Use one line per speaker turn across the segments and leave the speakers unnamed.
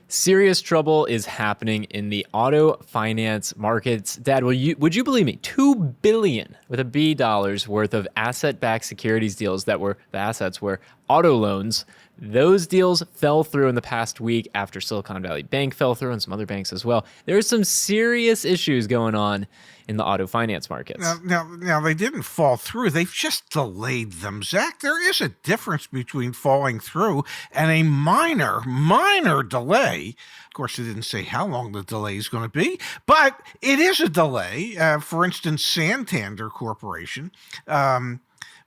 Serious trouble is happening in the auto finance markets. Dad, would you believe me? $2 billion with a B dollars worth of asset-backed securities deals that were the assets were auto loans. Those deals fell through in the past week after Silicon Valley Bank fell through and some other banks as well. There's some serious issues going on in the auto finance markets.
Now, they didn't fall through. They've just delayed them, Zach. There is a difference between falling through and a minor delay. Of course, it didn't say how long the delay is going to be, but it is a delay. For instance, Santander Corporation,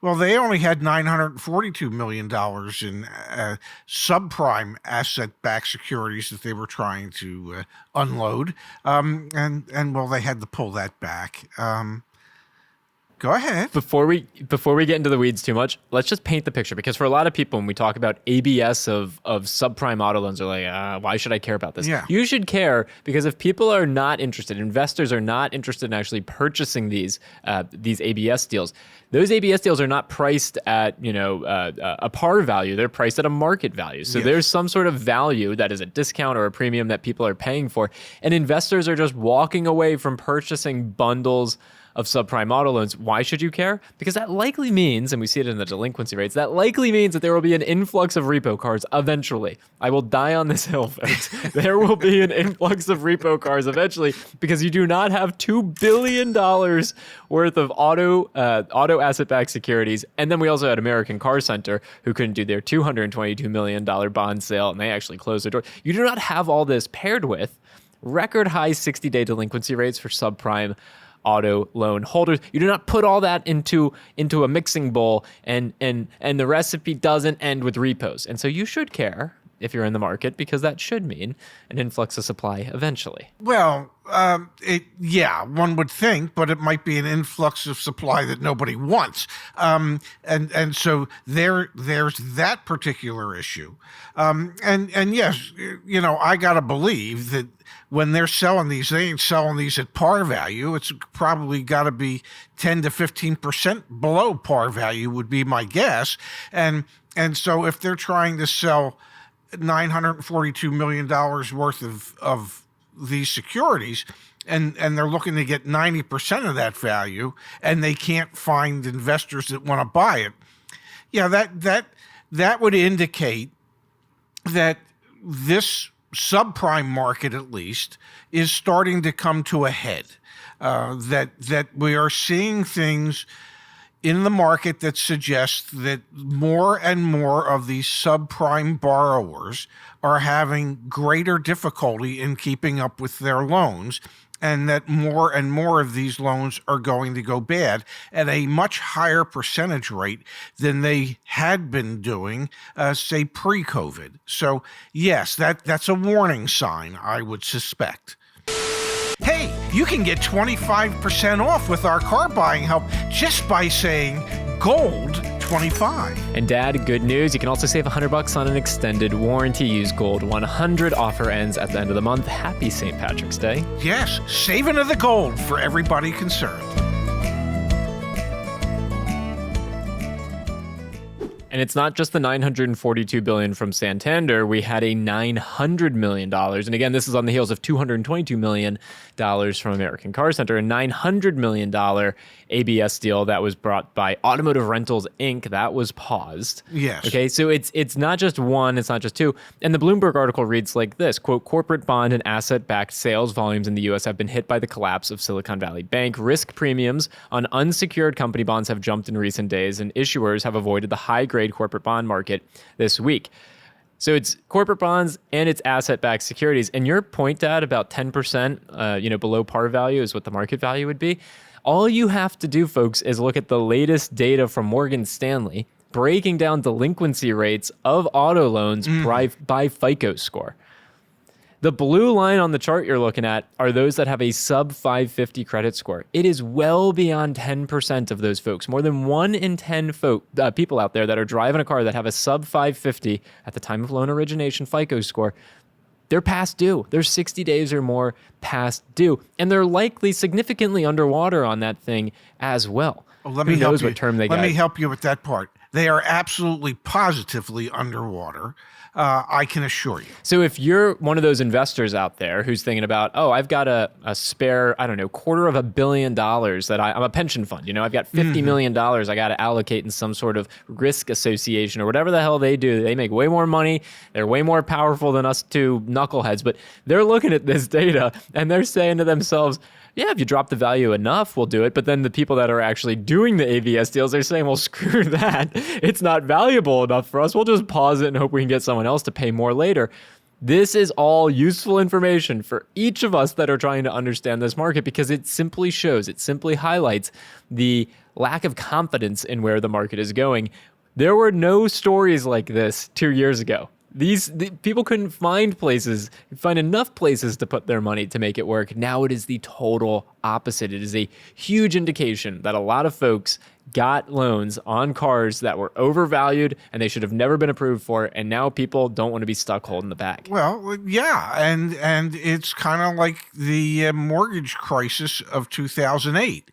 well, they only had $942 million in subprime asset-backed securities that they were trying to unload, and well, they had to pull that back. Go ahead.
Before we get into the weeds too much, let's just paint the picture, because for a lot of people, when we talk about ABS of subprime auto loans, they're like, why should I care about this?
Yeah.
You should care, because if people are not interested, investors are not interested in actually purchasing these ABS deals, those ABS deals are not priced at a par value. They're priced at a market value. So there's some sort of value that is a discount or a premium that people are paying for, and investors are just walking away from purchasing bundles of subprime auto loans. Why should you care? Because that likely means, and we see it in the delinquency rates, that likely means that there will be an influx of repo cars eventually. I will die on this hill, folks. There will be an influx of repo cars eventually, because you do not have $2 billion worth of auto asset-backed securities. And then we also had American Car Center, who couldn't do their $222 million bond sale, and they actually closed their door. You do not have all this paired with record high 60-day delinquency rates for subprime auto loan holders. You do not put all that into a mixing bowl, and the recipe doesn't end with repos. And so you should care if you're in the market, because that should mean an influx of supply eventually.
Well, one would think, but it might be an influx of supply that nobody wants. And so there's that particular issue. And yes, I got to believe that when they're selling these, they ain't selling these at par value. It's probably got to be 10 to 15% below par value would be my guess. And so if they're trying to sell $942 million worth of these securities, and they're looking to get 90% of that value, and they can't find investors that want to buy it, that would indicate that this subprime market, at least, is starting to come to a head. That we are seeing things in the market that suggests that more and more of these subprime borrowers are having greater difficulty in keeping up with their loans, and that more and more of these loans are going to go bad at a much higher percentage rate than they had been doing, say, pre-COVID. So, yes, that's a warning sign, I would suspect. Hey, you can get 25% off with our car buying help just by saying Gold 25.
And Dad, good news. You can also save $100 on an extended warranty. Use Gold 100. Offer ends at the end of the month. Happy St. Patrick's Day.
Yes, saving of the gold for everybody concerned.
And it's not just the $942 billion from Santander. We had a $900 million. And again, this is on the heels of $222 million from American Car Center, a $900 million ABS deal that was brought by Automotive Rentals, Inc. That was paused.
Yes.
Okay, so it's not just one, it's not just two. And the Bloomberg article reads like this, quote, corporate bond and asset-backed sales volumes in the U.S. have been hit by the collapse of Silicon Valley Bank. Risk premiums on unsecured company bonds have jumped in recent days, and issuers have avoided the high-grade corporate bond market this week. So it's corporate bonds and it's asset-backed securities. And your point, Dad, about 10%, below par value is what the market value would be. All you have to do, folks, is look at the latest data from Morgan Stanley breaking down delinquency rates of auto loans by FICO score. The blue line on the chart you're looking at are those that have a sub 550 credit score. It is well beyond 10% of those folks. More than 1 in 10 people out there that are driving a car that have a sub 550 at the time of loan origination FICO score, they're past due. They're 60 days or more past due. And they're likely significantly underwater on that thing as well.
Well,
Who knows what term they got?
Let me help you with that part. They are absolutely positively underwater. I can assure you.
So if you're one of those investors out there who's thinking about, oh, I've got a spare, I don't know, $250 million that I'm a pension fund, I've got $50 million I got to allocate in some sort of risk association or whatever the hell they do. They make way more money. They're way more powerful than us two knuckleheads, but they're looking at this data and they're saying to themselves, yeah, if you drop the value enough, we'll do it. But then the people that are actually doing the ABS deals, they're saying, well, screw that. It's not valuable enough for us. We'll just pause it and hope we can get someone else to pay more later. This is all useful information for each of us that are trying to understand this market because it simply shows, it simply highlights the lack of confidence in where the market is going. There were no stories like this 2 years ago. The people couldn't find enough places to put their money to make it work. Now it is the total opposite. It is a huge indication that a lot of folks got loans on cars that were overvalued and they should have never been approved for. And now people don't want to be stuck holding the bag.
Well, yeah, and it's kind of like the mortgage crisis of 2008.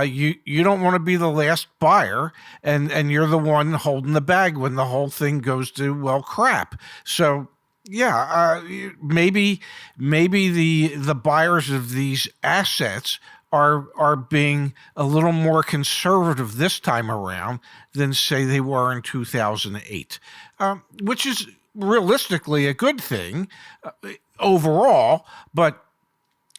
You don't want to be the last buyer, and you're the one holding the bag when the whole thing goes to, well, crap. So yeah, maybe the buyers of these assets are being a little more conservative this time around than, say, they were in 2008, which is realistically a good thing overall. But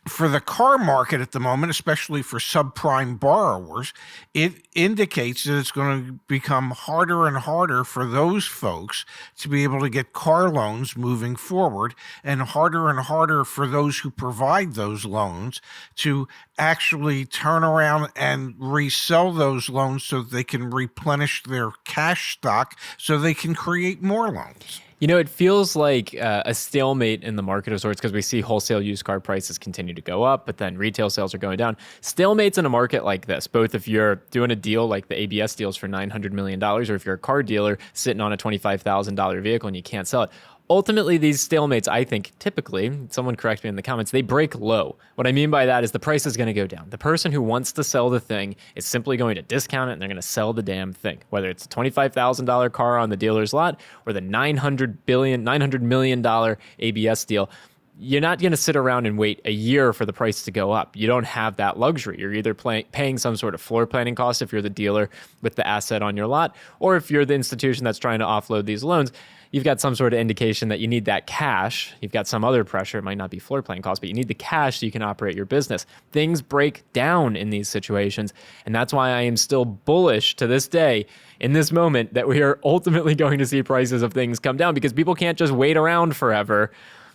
for the car market at the moment, especially for subprime borrowers, it indicates that it's going to become harder and harder for those folks to be able to get car loans moving forward, and harder for those who provide those loans to actually turn around and resell those loans so that they can replenish their cash stock so they can create more loans.
It feels like a stalemate in the market of sorts because we see wholesale used car prices continue to go up, but then retail sales are going down. Stalemates in a market like this, both if you're doing a deal like the ABS deals for $900 million or if you're a car dealer sitting on a $25,000 vehicle and you can't sell it. Ultimately, these stalemates, I think, typically, someone correct me in the comments, they break low. What I mean by that is the price is going to go down. The person who wants to sell the thing is simply going to discount it and they're going to sell the damn thing. Whether it's a $25,000 car on the dealer's lot or the $900 million ABS deal, you're not going to sit around and wait a year for the price to go up. You don't have that luxury. You're either paying some sort of floor planning cost if you're the dealer with the asset on your lot, or if you're the institution that's trying to offload these loans, you've got some sort of indication that you need that cash. You've got some other pressure. It might not be floor plan costs, but you need the cash so you can operate your business. Things break down in these situations. And that's why I am still bullish to this day in this moment that we are ultimately going to see prices of things come down because people can't just wait around forever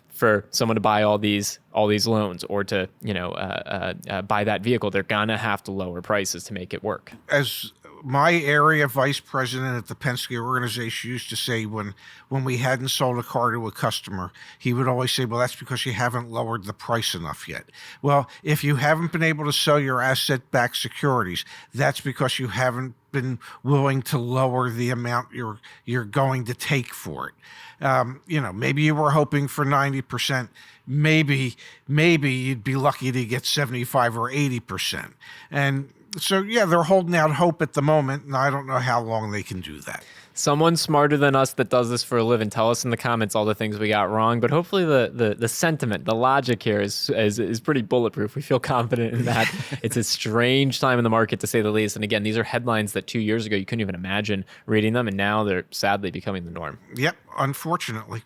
for someone to buy all these loans or to buy that vehicle. They're gonna have to lower prices to make it work.
As my area vice president at the Penske organization used to say, when we hadn't sold a car to a customer, he would always say, well, that's because you haven't lowered the price enough yet. Well, if you haven't been able to sell your asset-backed securities, that's because you haven't been willing to lower the amount you're going to take for it. Maybe you were hoping for 90%. Maybe you'd be lucky to get 75 or 80%. And so, yeah, they're holding out hope at the moment, and I don't know how long they can do that.
Someone smarter than us that does this for a living, tell us in the comments all the things we got wrong. But hopefully the sentiment, the logic here is pretty bulletproof. We feel confident in that. It's a strange time in the market, to say the least. And again, these are headlines that 2 years ago you couldn't even imagine reading them, and now they're sadly becoming the norm.
Yep, unfortunately.